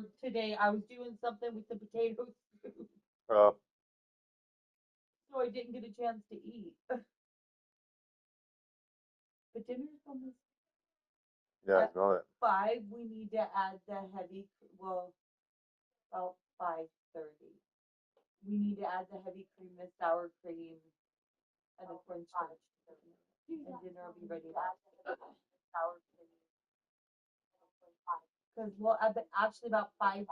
for today. I was doing something with the potato soup, Uh, so I didn't get a chance to eat. But dinner's almost yeah, at I know it. 5. We need to add the heavy. Well, about 5:30. We need to add the heavy cream, the sour cream, and the cornstarch. And dinner will be ready about sour cream. Because well, actually about 5:15.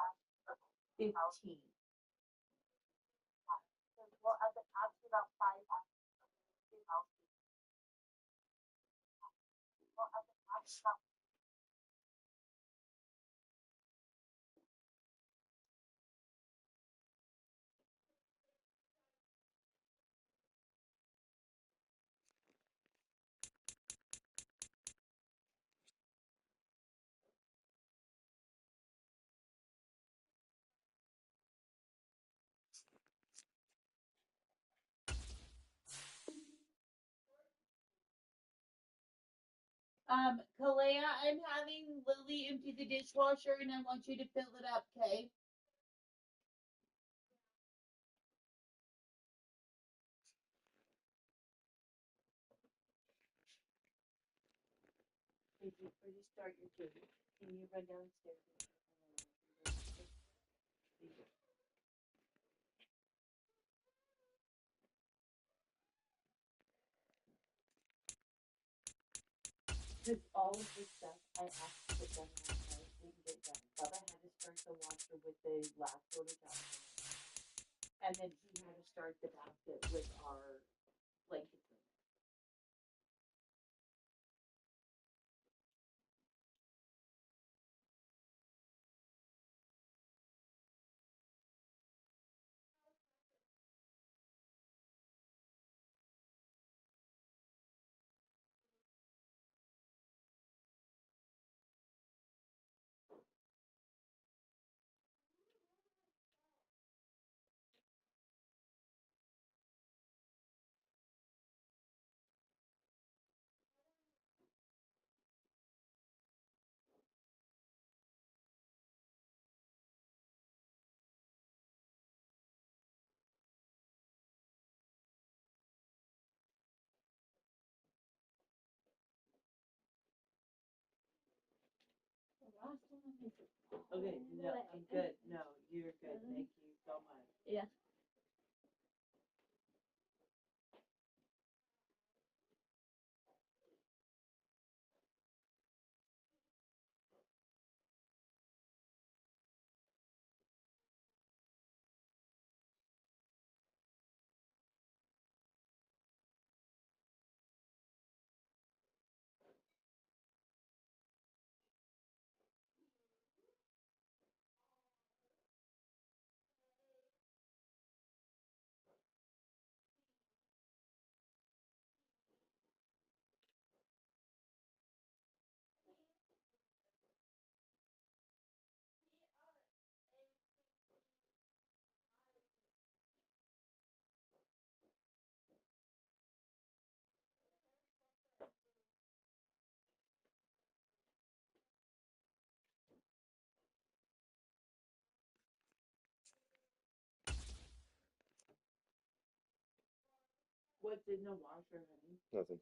Kalea, I'm having Lily empty the dishwasher, and I want you to fill it up, okay? Before you start your day, can you run downstairs? Because all of this stuff I asked to get done last night didn't get done. Bubba had to start the washer with the last load of towels, and then he had to start the basket with our blanket. Okay, no, I'm good. No, you're good. Thank you so much. Yeah. What's in the washer, honey? Nothing.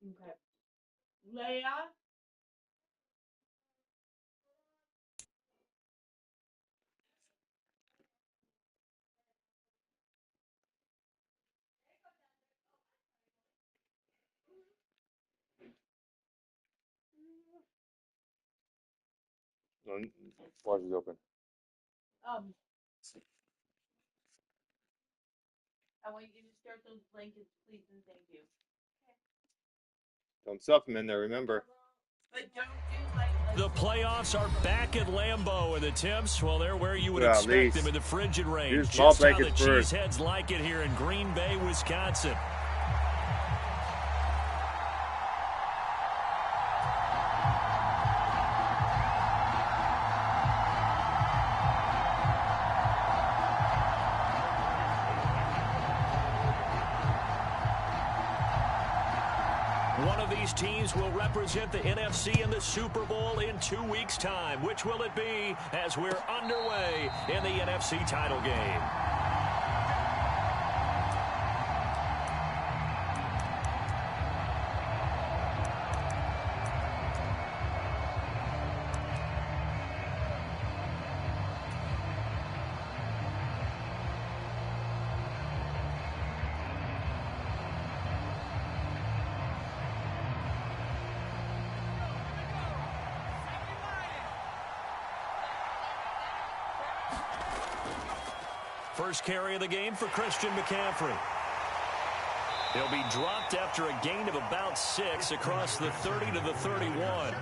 Okay. Leia? No, wash is open. I want you to start those blankets, please, and thank you. Don't stuff them in there, remember. But don't do like The playoffs are back at Lambeau, and the temps, well, they're where you would Yeah, expect Lise. them in the frigid rain. Here's small Just how the blankets first. Cheeseheads like it here in Green Bay, Wisconsin. One of these these teams will represent the NFC in the Super Bowl in 2 weeks' time? Which will it be as we're underway in the NFC title game? First carry of the game for Christian McCaffrey. He'll be dropped after a gain of about 6 across the 30 to the 31.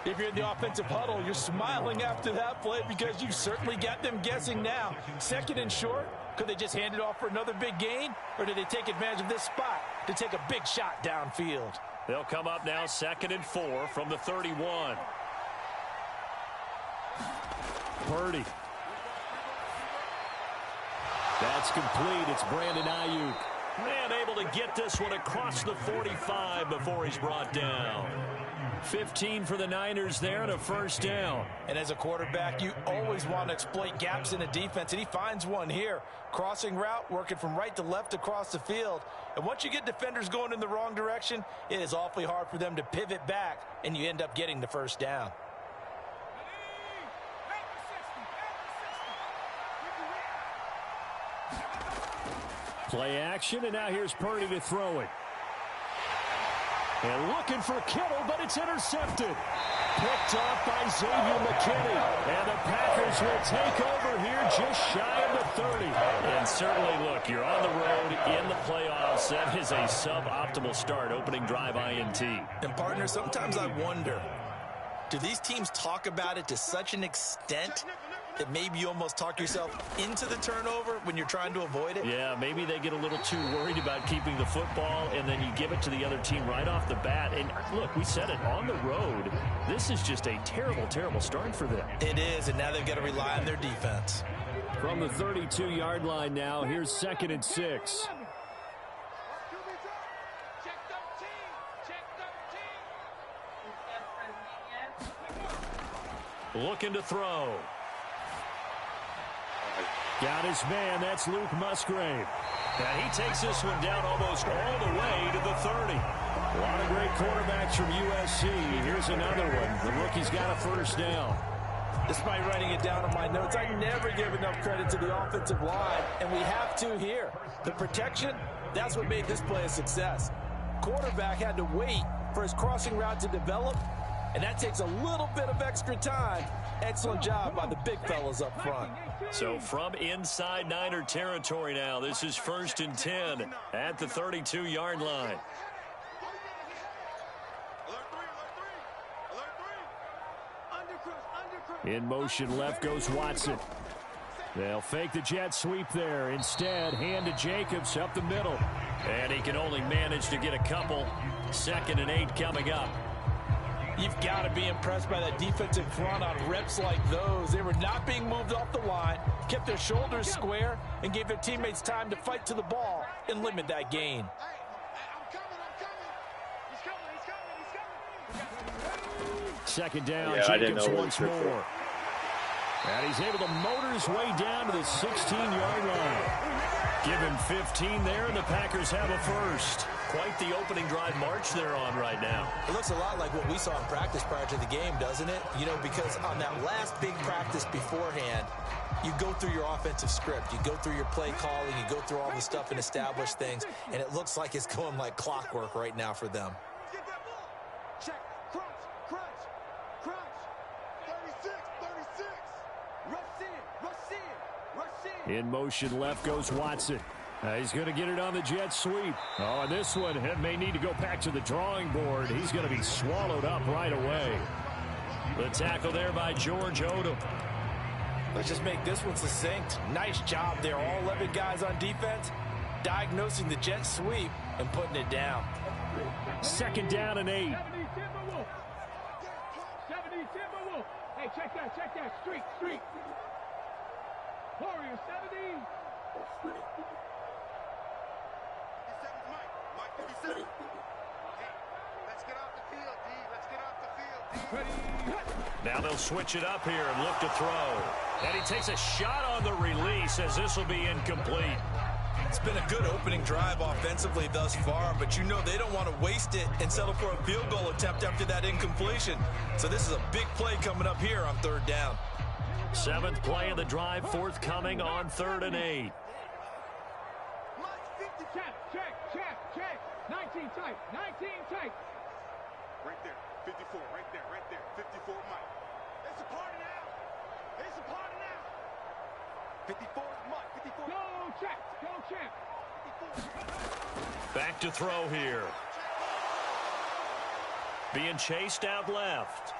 If you're in the offensive huddle, you're smiling after that play because you certainly got them guessing now. Second and short, could they just hand it off for another big gain? Or did they take advantage of this spot to take a big shot downfield? They'll come up now 2nd and 4 from the 31. Purdy. That's complete. It's Brandon Ayuk. Man, able to get this one across the 45 before he's brought down. 15 for the Niners there and a first down. And as a quarterback, you always want to exploit gaps in the defense, and he finds one here. Crossing route, working from right to left across the field. And once you get defenders going in the wrong direction, it is awfully hard for them to pivot back, and you end up getting the first down. Play action, and now here's Purdy to throw it. And looking for Kittle, but it's intercepted. Picked off by Xavier McKinney. And the Packers will take over here just shy of the 30. And certainly, look, you're on the road in the playoffs. That is a suboptimal start, opening drive INT. And, partner, sometimes I wonder, do these teams talk about it to such an extent that maybe you almost talk yourself into the turnover when you're trying to avoid it? Yeah, maybe they get a little too worried about keeping the football, and then you give it to the other team right off the bat. And look, we said it, on the road, this is just a terrible, terrible start for them. It is, and now they've got to rely on their defense. From the 32-yard line now, here's 2nd and 6. Looking to throw. Got his man. That's Luke Musgrave. And he takes this one down almost all the way to the 30. A lot of great quarterbacks from USC. Here's another one. The rookie's got a first down. Despite writing it down on my notes, I never give enough credit to the offensive line, and we have to here. The protection, that's what made this play a success. Quarterback had to wait for his crossing route to develop, and that takes a little bit of extra time. Excellent job by the big fellas up front. So from inside Niner territory now, this is 1st and 10 at the 32-yard line. In motion left goes Watson. They'll fake the jet sweep there. Instead, hand to Jacobs up the middle. And he can only manage to get a couple. 2nd and 8 coming up. You've got to be impressed by that defensive front on reps like those. They were not being moved off the line, kept their shoulders square, and gave their teammates time to fight to the ball and limit that gain. Second down, Yeah, Jacobs once more. And he's able to motor his way down to the 16-yard line. Give him 15 there, and the Packers have a first. Quite the opening drive march they're on right now. It looks a lot like what we saw in practice prior to the game, doesn't it? You know, because on that last big practice beforehand, you go through your offensive script. You go through your play calling. You go through all the stuff and establish things. And it looks like it's going like clockwork right now for them. Check, crunch, crunch, crunch. 36, 36. Rush in, rush in, rush in. In motion left goes Watson. He's going to get it on the jet sweep. Oh, and this one may need to go back to the drawing board. He's going to be swallowed up right away. The tackle there by George Odom. Let's just make this one succinct. Nice job there. All 11 guys on defense diagnosing the jet sweep and putting it down. 2nd down and 8. 70 Timberwolf. Hey, check that. Street. Warrior 70. Now they'll switch it up here and look to throw. And he takes a shot on the release as this will be incomplete. It's been a good opening drive offensively thus far, but you know they don't want to waste it and settle for a field goal attempt after that incompletion. So this is a big play coming up here on 3rd down. 7th play of the drive, forthcoming on 3rd and 8. Check. 19 tight. Right there. 54. Right there. 54, Mike. It's a party now. 54 Mike. 54. Go check. 54. Back to throw here. Being chased out left.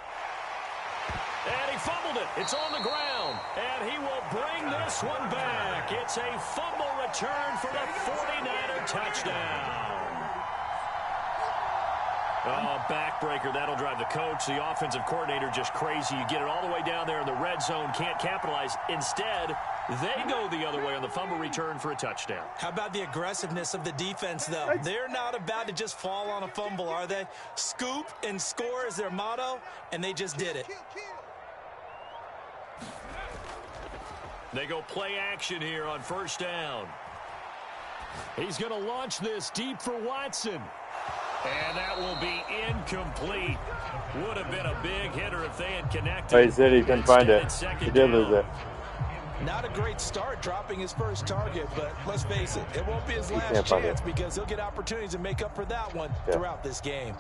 And he fumbled it. It's on the ground. And he will bring this one back. It's a fumble return for the 49er touchdown. Oh, backbreaker. That'll drive the coach, the offensive coordinator, just crazy. You get it all the way down there in the red zone, can't capitalize. Instead, they go the other way on the fumble return for a touchdown. How about the aggressiveness of the defense, though? They're not about to just fall on a fumble, are they? Scoop and score is their motto, and they just did it. They go play action here on 1st down. He's going to launch this deep for Watson. And that will be incomplete. Would have been a big hitter if they had connected. Oh, he said he couldn't find it. He did lose it. Not a great start dropping his first target, but let's face it, it won't be his last chance because he'll get opportunities to make up for that one throughout this game.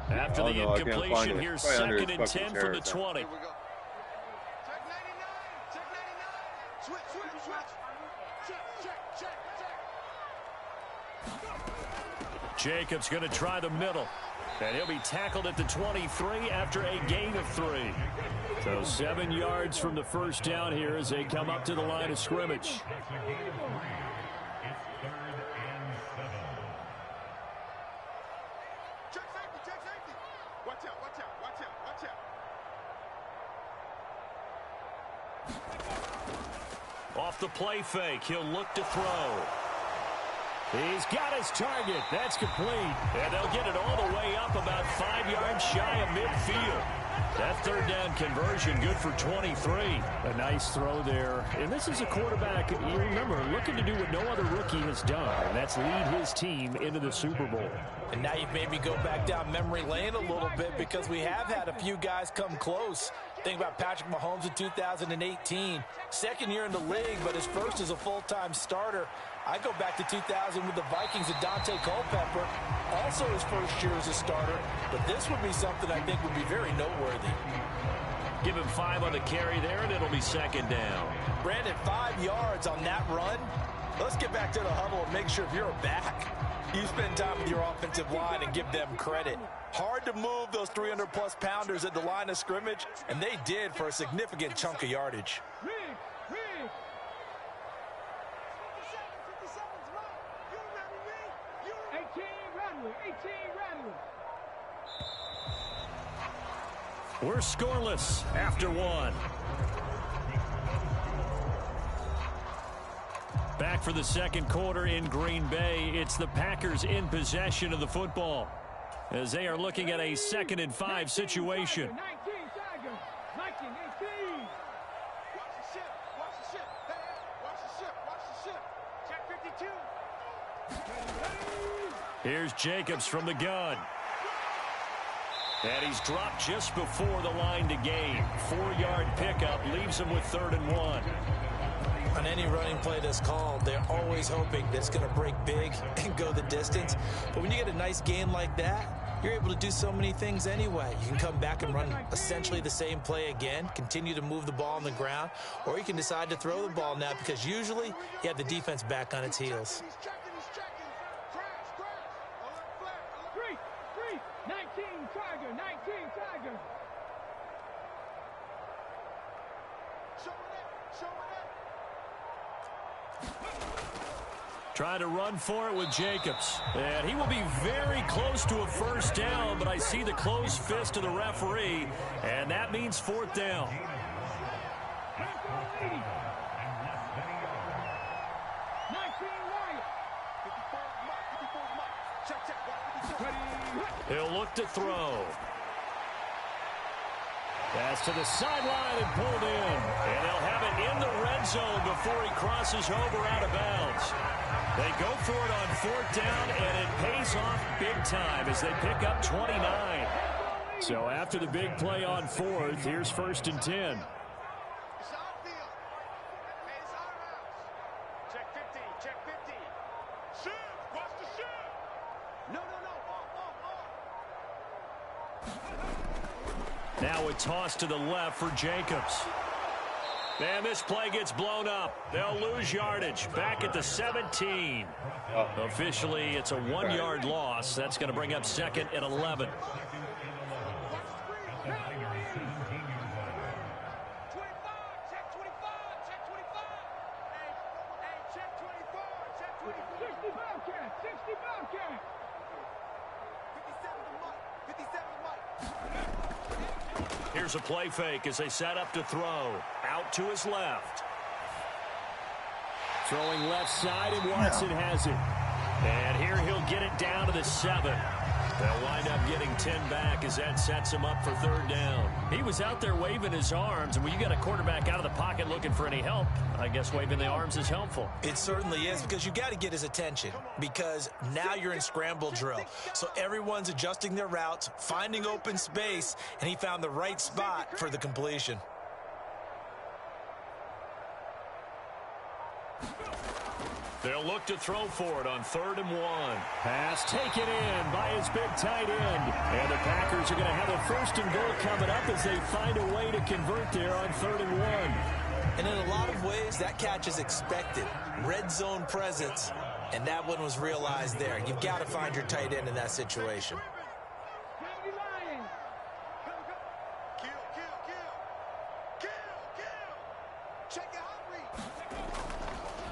After the incompletion, here's 2nd and 10 from the 20. Jacobs going to try the middle. And he'll be tackled at the 23 after a gain of 3. So 7 yards from the 1st down here as they come up to the line of scrimmage. Check safety. Watch out. Off the play fake, he'll look to throw. He's got his target. That's complete. And they'll get it all the way up about 5 yards shy of midfield. That 3rd down conversion good for 23. A nice throw there. And this is a quarterback, you remember, looking to do what no other rookie has done, and that's lead his team into the Super Bowl. And now you've made me go back down memory lane a little bit because we have had a few guys come close. Think about Patrick Mahomes in 2018. 2nd year in the league, but his first as a full-time starter. I go back to 2000 with the Vikings and Dante Culpepper, also his first year as a starter. But this would be something I think would be very noteworthy. Give him 5 on the carry there, and it'll be 2nd down. Brandon, 5 yards on that run. Let's get back to the huddle and make sure if you're a back, you spend time with your offensive line and give them credit. Hard to move those 300-plus pounders at the line of scrimmage, and they did for a significant chunk of yardage. 18 rattling. We're scoreless after 1. Back for the 2nd quarter in Green Bay. It's the Packers in possession of the football as they are looking at a 2nd and 5 situation. 19 Tigers. 19, 18. Watch the ship. Watch the ship. Check 52. Here's Jacobs from the gun. And he's dropped just before the line to gain. 4-yard pickup leaves him with 3rd and 1. On any running play that's called, they're always hoping that it's going to break big and go the distance. But when you get a nice gain like that, you're able to do so many things anyway. You can come back and run essentially the same play again, continue to move the ball on the ground, or you can decide to throw the ball now because usually you have the defense back on its heels. He's checking. Crash. Three. 19 Tiger. Trying to run for it with Jacobs. And he will be very close to a 1st down, but I see the closed fist of the referee, and that means 4th down. 19 Wyatt. 54 Mike. Check. He'll look to throw. Pass to the sideline and pulled in. And they'll have it in the red zone before he crosses over out of bounds. They go for it on 4th down, and it pays off big time as they pick up 29. So after the big play on 4th, here's 1st and 10. Now a toss to the left for Jacobs. And this play gets blown up. They'll lose yardage. Back at the 17. Officially, it's a 1-yard loss. That's going to bring up 2nd and 11. Here's a play fake as they set up to throw. Out to his left. Throwing left side, and Watson has it. And here he'll get it down to the 7. They'll wind up getting 10 back as that sets him up for 3rd down. He was out there waving his arms, and when you got a quarterback out of the pocket looking for any help, I guess waving the arms is helpful. It certainly is, because you got to get his attention, because now you're in scramble drill. So everyone's adjusting their routes, finding open space, and he found the right spot for the completion. They'll look to throw for it on 3rd and 1. Pass taken in by his big tight end. And the Packers are going to have a 1st and goal coming up as they find a way to convert there on 3rd and 1. And in a lot of ways, that catch is expected. Red zone presence, and that one was realized there. You've got to find your tight end in that situation.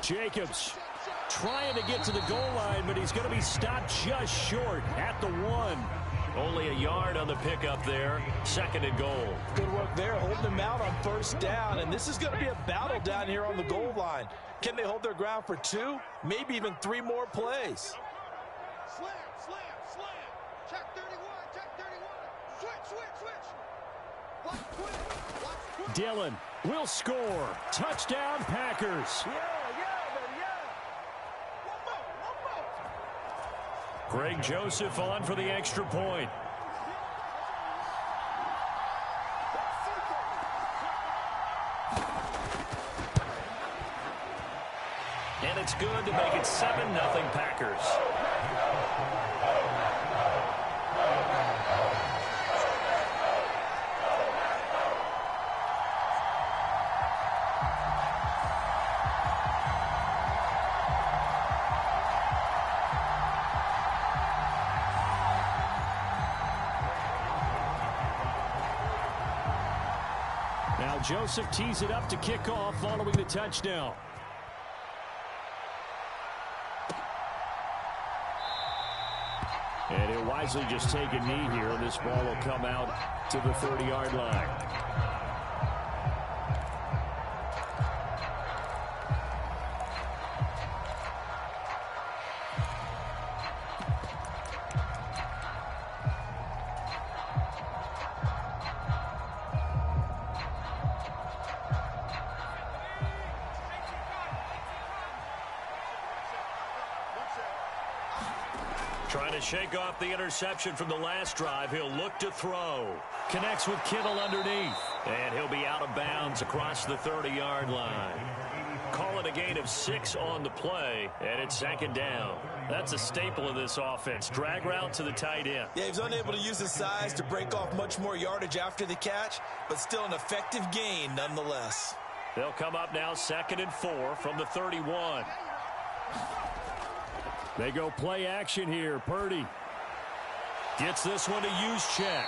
Jacobs trying to get to the goal line, but he's going to be stopped just short at the 1. Only a yard on the pickup there. 2nd and goal. Good work there, holding them out on 1st down. And this is going to be a battle down here on the goal line. Can they hold their ground for 2, maybe even 3 more plays? Slam, slam, slam. Check 31, check 31. Switch. Watch quick. Dillon will score. Touchdown, Packers. Greg Joseph on for the extra point. And it's good to make it 7-0 Packers. Now Joseph tees it up to kick off following the touchdown. And he'll wisely just take a knee here, and this ball will come out to the 30-yard line. Trying to shake off the interception from the last drive. He'll look to throw. Connects with Kittle underneath. And he'll be out of bounds across the 30-yard line. Call it a gain of 6 on the play, and it's 2nd down. That's a staple of this offense. Drag route to the tight end. Yeah, he was unable to use his size to break off much more yardage after the catch, but still an effective gain nonetheless. They'll come up now 2nd and 4 from the 31. They go play action here. Purdy gets this one to Juszczyk.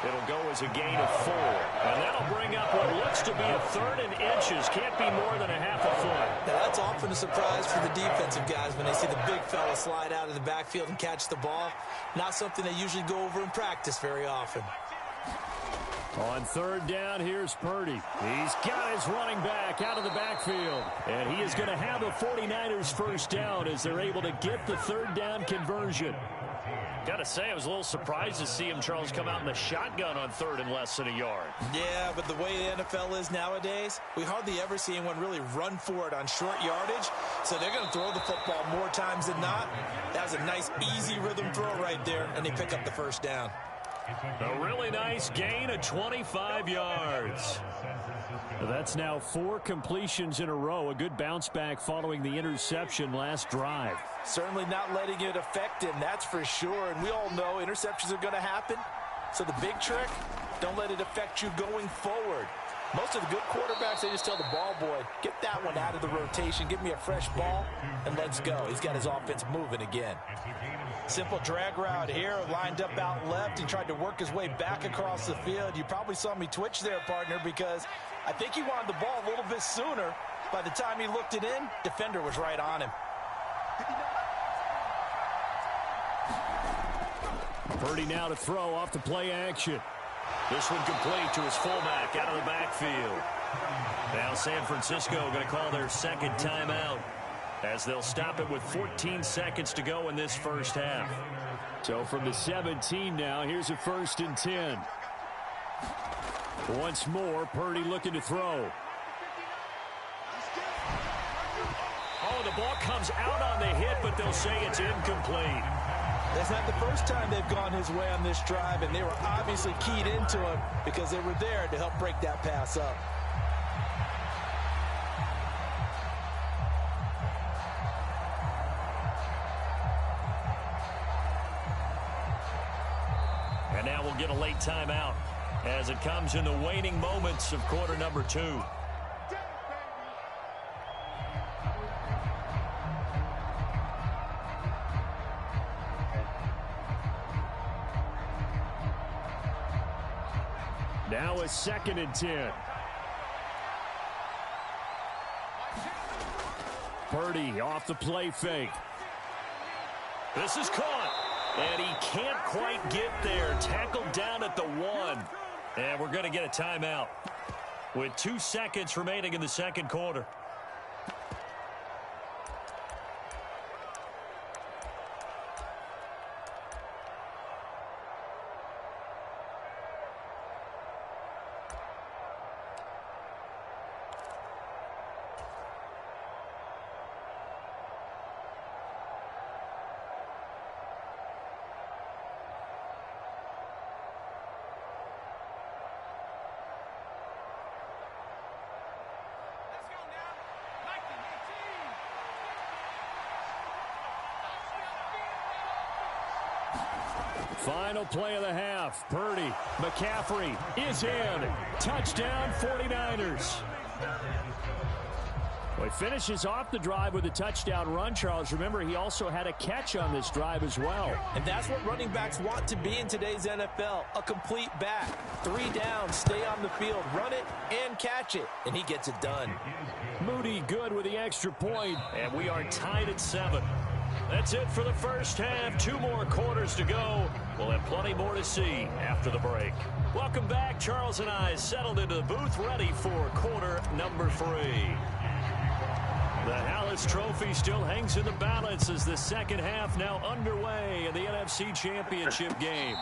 It'll go as a gain of 4. And that'll bring up what looks to be a 3rd and inches. Can't be more than a half a foot. Now, that's often a surprise for the defensive guys when they see the big fella slide out of the backfield and catch the ball. Not something they usually go over in practice very often. On 3rd down, here's Purdy. He's got his running back out of the backfield. And he is going to have a 49ers 1st down as they're able to get the 3rd down conversion. Gotta say, I was a little surprised to see him, Charles, come out in the shotgun on 3rd and less than a yard. Yeah, but the way the NFL is nowadays, we hardly ever see anyone really run for it on short yardage. So they're going to throw the football more times than not. That was a nice, easy rhythm throw right there, and they pick up the first down. A really nice gain of 25 yards. That's now 4 completions in a row. A good bounce back following the interception last drive. Certainly not letting it affect him, that's for sure. And we all know interceptions are going to happen. So the big trick, don't let it affect you going forward. Most of the good quarterbacks, they just tell the ball boy, get that one out of the rotation, give me a fresh ball, and let's go. He's got his offense moving again. Simple drag route here, lined up out left and tried to work his way back across the field. You probably saw me twitch there, partner, because I think he wanted the ball a little bit sooner. By the time he looked it in, defender was right on him. Purdy now to throw off the play action. This one complete to his fullback out of the backfield. Now San Francisco going to call their second timeout as they'll stop it with 14 seconds to go in this first half. So from the 17 now, here's a 1st and 10. Once more, Purdy looking to throw. Oh, the ball comes out on the hit, but they'll say it's incomplete. That's not the first time they've gone his way on this drive, and they were obviously keyed into him because they were there to help break that pass up. And now we'll get a late timeout as it comes in the waning moments of quarter number 2. Now a 2nd and 10. Purdy off the play fake. This is caught. And he can't quite get there. Tackled down at the 1. And we're going to get a timeout with 2 seconds remaining in the second quarter. Final play of the half. Purdy, McCaffrey is in. Touchdown 49ers. Well, he finishes off the drive with a touchdown run, Charles. Remember, he also had a catch on this drive as well. And that's what running backs want to be in today's NFL, a complete back. 3 down, stay on the field, run it, and catch it. And he gets it done. Moody good with the extra point, and we are tied at 7. That's it for the first half. 2 more quarters to go. We'll have plenty more to see after the break. Welcome back. Charles and I settled into the booth, ready for quarter number 3. The Hallis Trophy still hangs in the balance as the second half now underway in the NFC Championship game.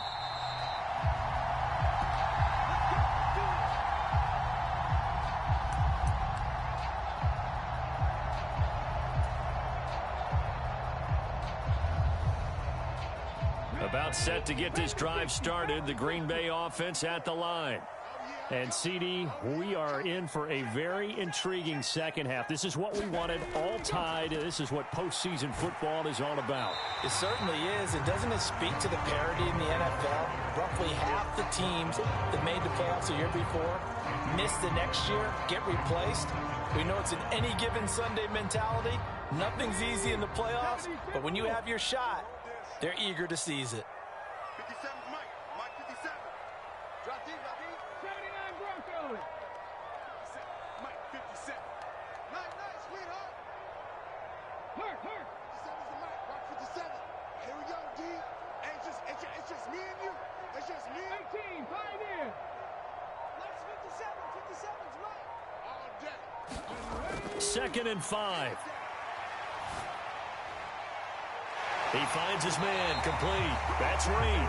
About set to get this drive started. The Green Bay offense at the line. And CD, we are in for a very intriguing second half. This is what we wanted, all tied. This is what postseason football is all about. It certainly is. And doesn't it speak to the parity in the NFL? Roughly half the teams that made the playoffs the year before miss the next year, get replaced. We know it's an any given Sunday mentality. Nothing's easy in the playoffs, but when you have your shot, they're eager to seize it. 57 Mike. Mike 57. Drop deep, drop deep. 79 Broncos. Mike 57. Nice, nice, sweetheart. Hurt, hurt. 57 is the Mike. Mike 57. Here we go, D. Hey, it's just me and you. It's just me. 18, Pioneer. Mike's 57. 57's Mike. All day. 2nd and 5. He finds his man, complete. That's Reed.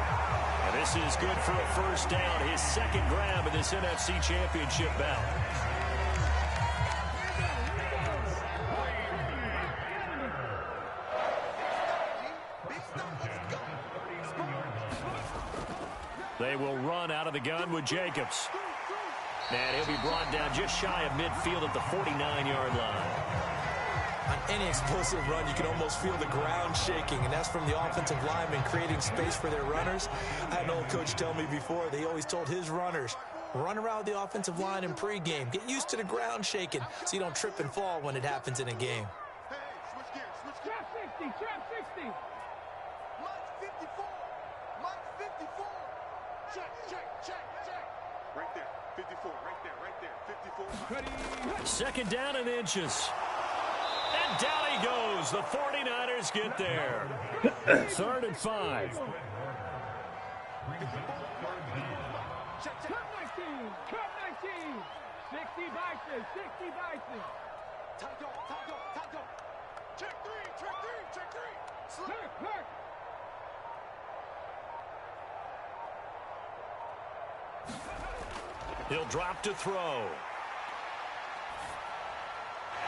And this is good for a first down, his second grab in this NFC Championship bout. They will run out of the gun with Jacobs. And he'll be brought down just shy of midfield at the 49-yard line. On any explosive run, you can almost feel the ground shaking, and that's from the offensive linemen creating space for their runners. I had an old coach tell me before, they always told his runners, run around the offensive line in pregame. Get used to the ground shaking so you don't trip and fall when it happens in a game. Hey, switch gears, switch gears. Trap 60. Mike 54. Mike 54. Check. Right there, 54, right there, 54. Second down and inches. And down he goes. The 49ers get there. 3rd and 5. Cut 19. Cut 19. 60 Bison. Taco. Check three. Slip. Hurt. He'll drop to throw.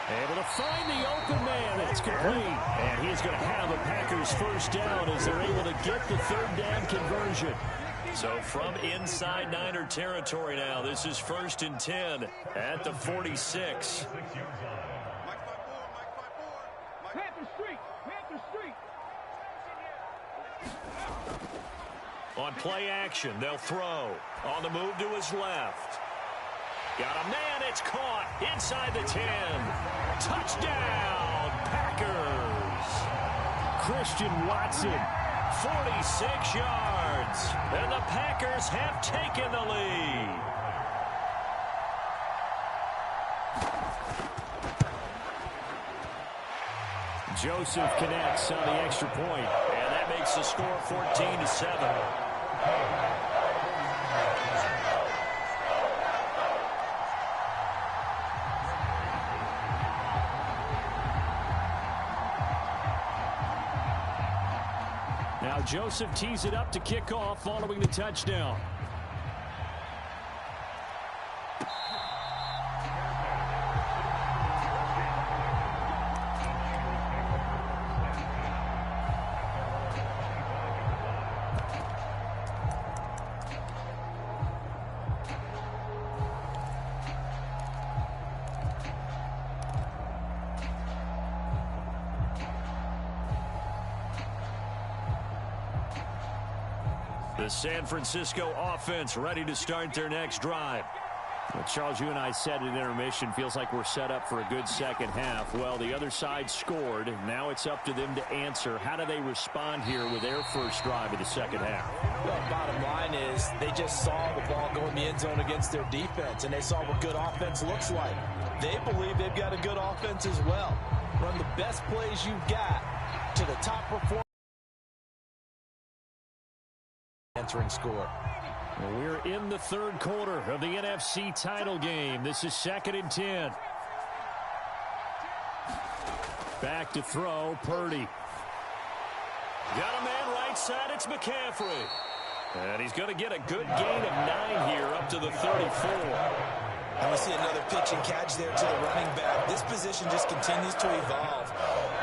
Able to find the open man. It's complete. And he's going to have the Packers first down as they're able to get the third down conversion. So from inside Niner territory now, this is 1st and 10 at the 46. Mike 54. Panther Street. On play action, they'll throw. On the move to his left. Got a man, it's caught inside the 10. Touchdown, Packers. Christian Watson, 46 yards. And the Packers have taken the lead. Joseph connects on the extra point, and that makes the score 14-7. Now Joseph tees it up to kick off following the touchdown. The San Francisco offense ready to start their next drive. Well, Charles, you and I said at intermission, feels like we're set up for a good second half. Well, the other side scored. Now it's up to them to answer. How do they respond here with their first drive of the second half? Well, bottom line is they just saw the ball go in the end zone against their defense, and they saw what good offense looks like. They believe they've got a good offense as well. Run the best plays you've got to the top performer. Entering score. Well, we're in the third quarter of the NFC title game. This is 2nd and 10. Back to throw, Purdy. Got a man right side, it's McCaffrey. And he's going to get a good gain of 9 here up to the 34. And we see another pitch and catch there to the running back. This position just continues to evolve.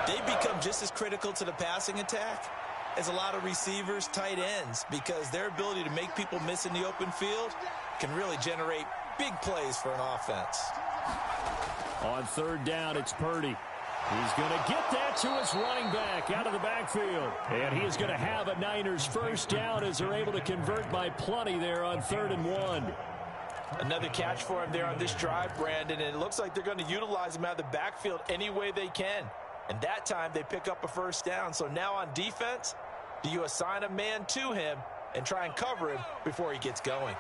They become just as critical to the passing attack as a lot of receivers, tight ends, because their ability to make people miss in the open field can really generate big plays for an offense. On 3rd down, it's Purdy. He's going to get that to his running back out of the backfield. And he is going to have a Niners first down as they're able to convert by plenty there on 3rd and 1. Another catch for him there on this drive, Brandon, and it looks like they're going to utilize him out of the backfield any way they can. And that time they pick up a first down. So now on defense, do you assign a man to him and try and cover him before he gets going?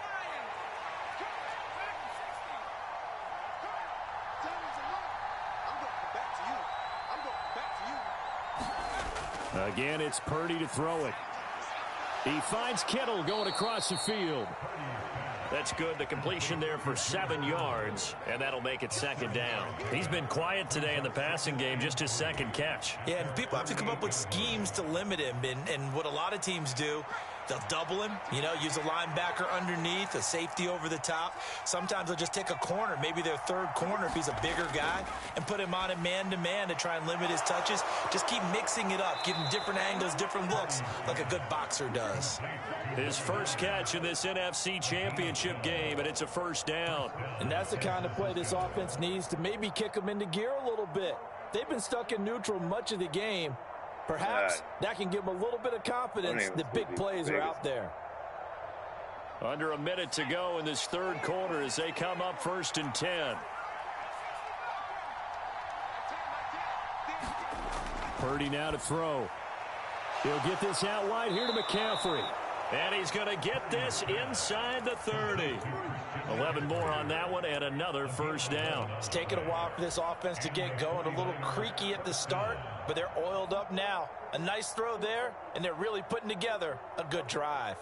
Again, it's Purdy to throw it. He finds Kittle going across the field. That's good. The completion there for 7 yards, and that'll make it second down. He's been quiet today in the passing game, just his second catch. Yeah, and people have to come up with schemes to limit him, and what a lot of teams do, they'll double him, use a linebacker underneath, a safety over the top. Sometimes they'll just take a corner, maybe their third corner if he's a bigger guy, and put him on a man-to-man to try and limit his touches. Just keep mixing it up, give him different angles, different looks, like a good boxer does. His first catch in this NFC Championship game, and it's a first down. And that's the kind of play this offense needs to maybe kick them into gear a little bit. They've been stuck in neutral much of the game. Perhaps that can give them a little bit of confidence that big plays are out there. Under a minute to go in this third quarter as they come up 1st and 10. Purdy now to throw. He'll get this out wide here to McCaffrey. And he's going to get this inside the 30. 11 more on that one and another first down. It's taken a while for this offense to get going. A little creaky at the start, but they're oiled up now. A nice throw there, and they're really putting together a good drive.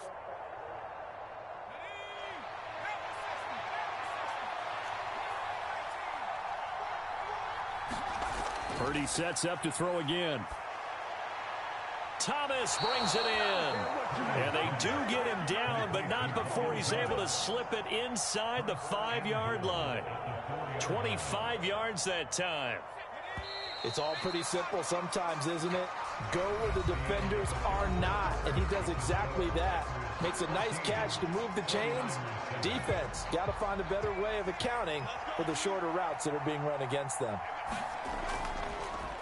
Purdy sets up to throw again. Thomas brings it in. And they do get him down, but not before he's able to slip it inside the 5-yard line. 25 yards that time. It's all pretty simple sometimes, isn't it? Go where the defenders are not, and he does exactly that. Makes a nice catch to move the chains. Defense, got to find a better way of accounting for the shorter routes that are being run against them.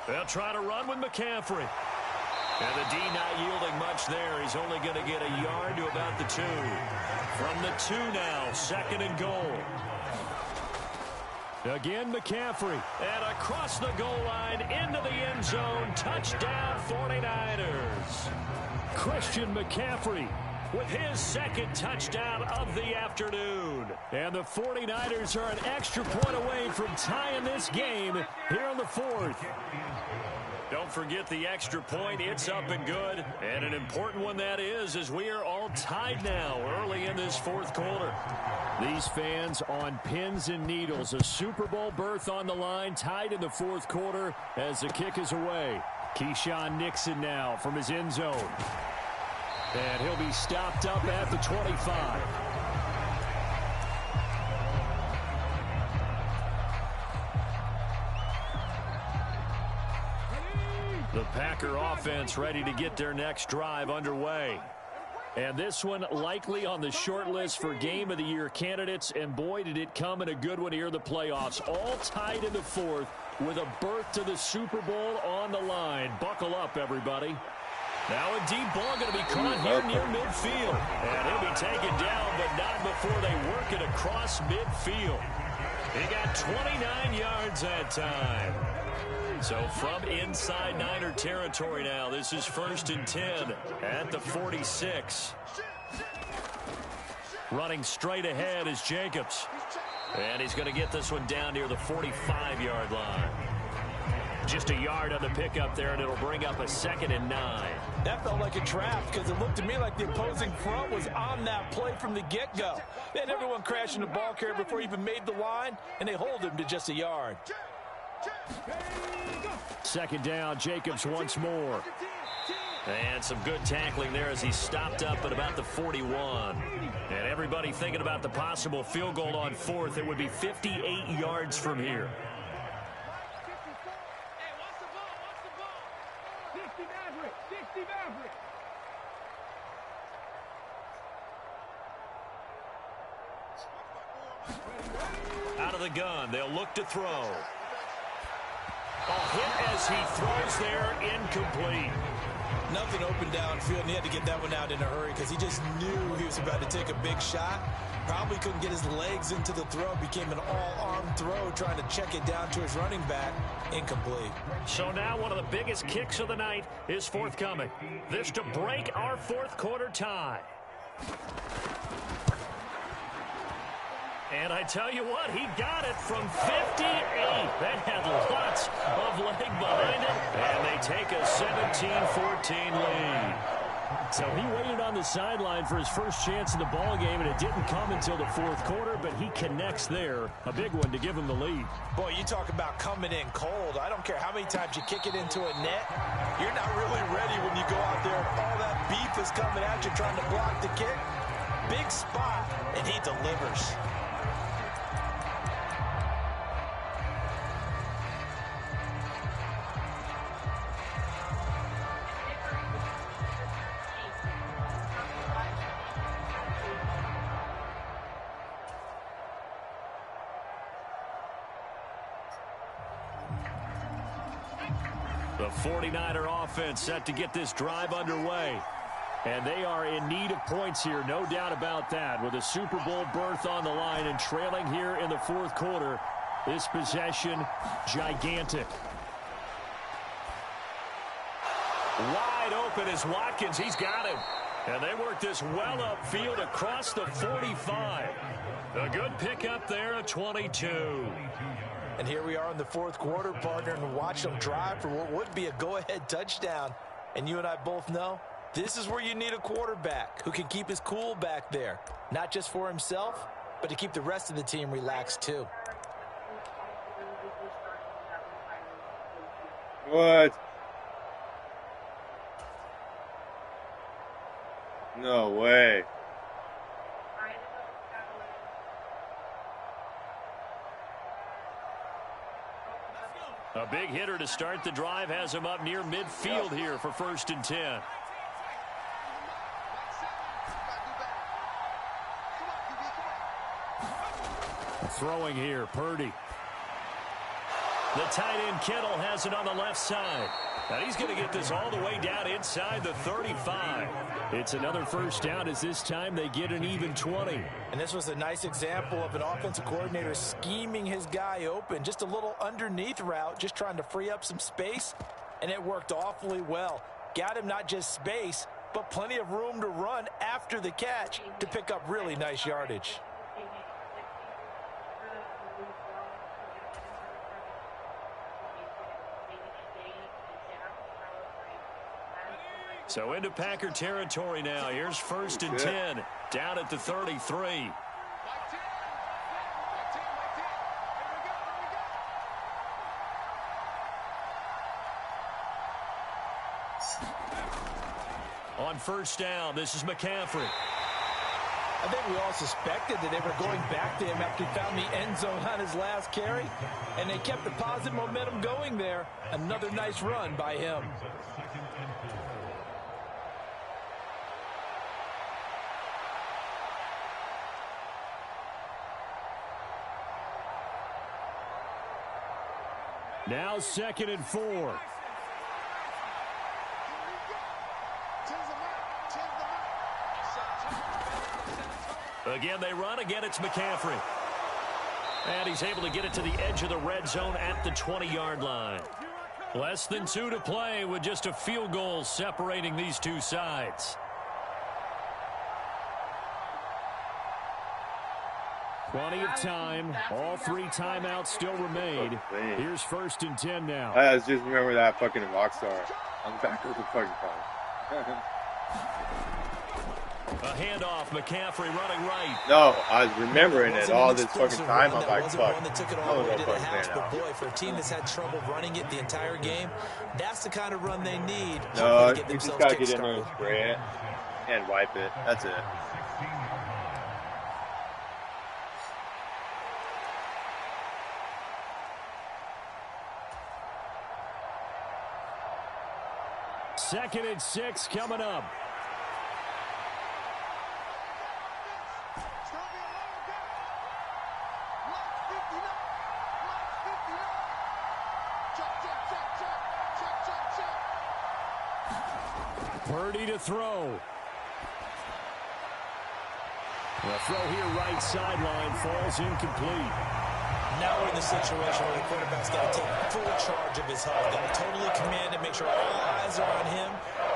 They'll try to run with McCaffrey. And the D not yielding much there. He's only going to get a yard to about the 2. From the 2 now, 2nd and goal. Again, McCaffrey. And across the goal line, into the end zone. Touchdown, 49ers. Christian McCaffrey with his 2nd touchdown of the afternoon. And the 49ers are an extra point away from tying this game here on the 4th. Don't forget the extra point. It's up and good. And an important one that is, as we are all tied now early in this 4th quarter. These fans on pins and needles. A Super Bowl berth on the line, tied in the 4th quarter as the kick is away. Keyshawn Nixon now from his end zone. And he'll be stopped up at the 25. The Packer offense ready to get their next drive underway. And this one likely on the short list for Game of the Year candidates. And boy, did it come in a good one here in the playoffs. All tied in the 4th with a berth to the Super Bowl on the line. Buckle up, everybody. Now a deep ball going to be caught here near midfield. And he'll be taken down, but not before they work it across midfield. He got 29 yards that time. So from inside Niner territory now, this is 1st and 10 at the 46. Running straight ahead is Jacobs. And he's going to get this one down near the 45-yard line. Just a yard on the pickup there, and it'll bring up a 2nd and 9. That felt like a trap because it looked to me like the opposing front was on that play from the get-go. They had everyone crashing the ball carrier before he even made the line, and they hold him to just a yard. 2nd down, Jacobs once more. And some good tackling there as he stopped up at about the 41. And everybody thinking about the possible field goal on 4th. It would be 58 yards from here. Out of the gun, they'll look to throw. A hit as he throws there, incomplete. Nothing open downfield, and he had to get that one out in a hurry because he just knew he was about to take a big shot. Probably couldn't get his legs into the throw. Became an all-arm throw, trying to check it down to his running back. Incomplete. So now one of the biggest kicks of the night is forthcoming. This to break our 4th quarter tie. And I tell you what, he got it from 58. That had lots of leg behind it. And they take a 17-14 lead. So he waited on the sideline for his first chance in the ball game, and it didn't come until the fourth quarter, but he connects there. A big one to give him the lead. Boy, you talk about coming in cold. I don't care how many times you kick it into a net. You're not really ready when you go out there and all that beef is coming at you trying to block the kick. Big spot, and he delivers. The 49er offense set to get this drive underway. And they are in need of points here, no doubt about that. With a Super Bowl berth on the line and trailing here in the fourth quarter, this possession, gigantic. Wide open is Watkins. He's got him. And they work this well upfield across the 45. A good pickup there, a 22. And here we are in the fourth quarter, partner, and watch them drive for what would be a go-ahead touchdown. And you and I both know this is where you need a quarterback who can keep his cool back there, not just for himself, but to keep the rest of the team relaxed too. What? No way. A big hitter to start the drive has him up near midfield here for 1st and 10. Throwing here, Purdy. The tight end Kittle has it on the left side. And he's going to get this all the way down inside the 35. It's another first down as this time they get an even 20. And this was a nice example of an offensive coordinator scheming his guy open. Just a little underneath route, just trying to free up some space. And it worked awfully well. Got him not just space, but plenty of room to run after the catch to pick up really nice yardage. So into Packer territory now. Here's 1st and 10, down at the 33. On 1st down, this is McCaffrey. I think we all suspected that they were going back to him after he found the end zone on his last carry, and they kept the positive momentum going there. Another nice run by him. Now 2nd and 4. Again, they run. Again, it's McCaffrey. And he's able to get it to the edge of the red zone at the 20-yard line. Less than 2 to play with just a field goal separating these two sides. Plenty of time. All 3 timeouts still remain. Here's 1st and 10 now. I just remember that fucking Rockstar on the back of the fucking car. A handoff, McCaffrey running right. No, I was remembering it all this fucking time. I'm like, fuck. One that took it all the way to the house, but boy, for a team that's had trouble running it the entire game, that's the kind of run they need. No, you just gotta get in there and spray it and wipe it. That's it. Second and 6 coming up. Purdy to throw. The throw here right sideline falls incomplete. Now we're in the situation where the quarterback's got to take full charge of his health. Got to totally command it, make sure all eyes are on him.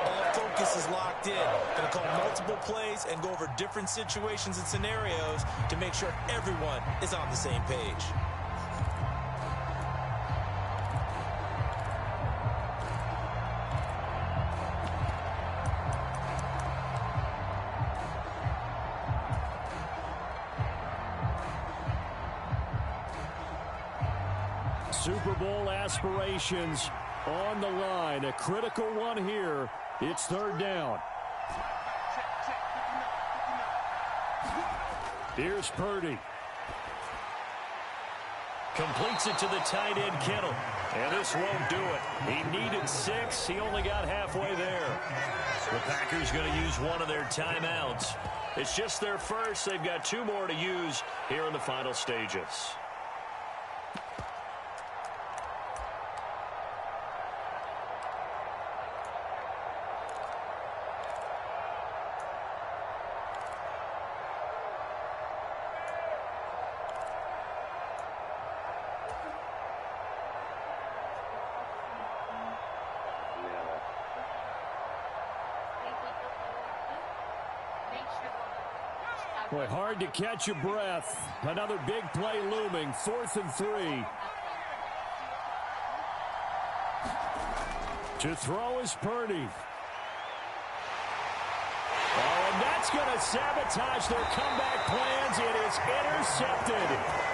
All focus is locked in. Going to call multiple plays and go over different situations and scenarios to make sure everyone is on the same page. Super Bowl aspirations on the line. A critical one here. It's third down. Here's Purdy. Completes it to the tight end, Kittle. And this won't do it. He needed 6. He only got halfway there. The Packers going to use one of their timeouts. It's just their first. They've got 2 more to use here in the final stages. Boy, hard to catch your breath. Another big play looming. 4th and 3. To throw is Purdy. Oh, and that's going to sabotage their comeback plans. It is intercepted.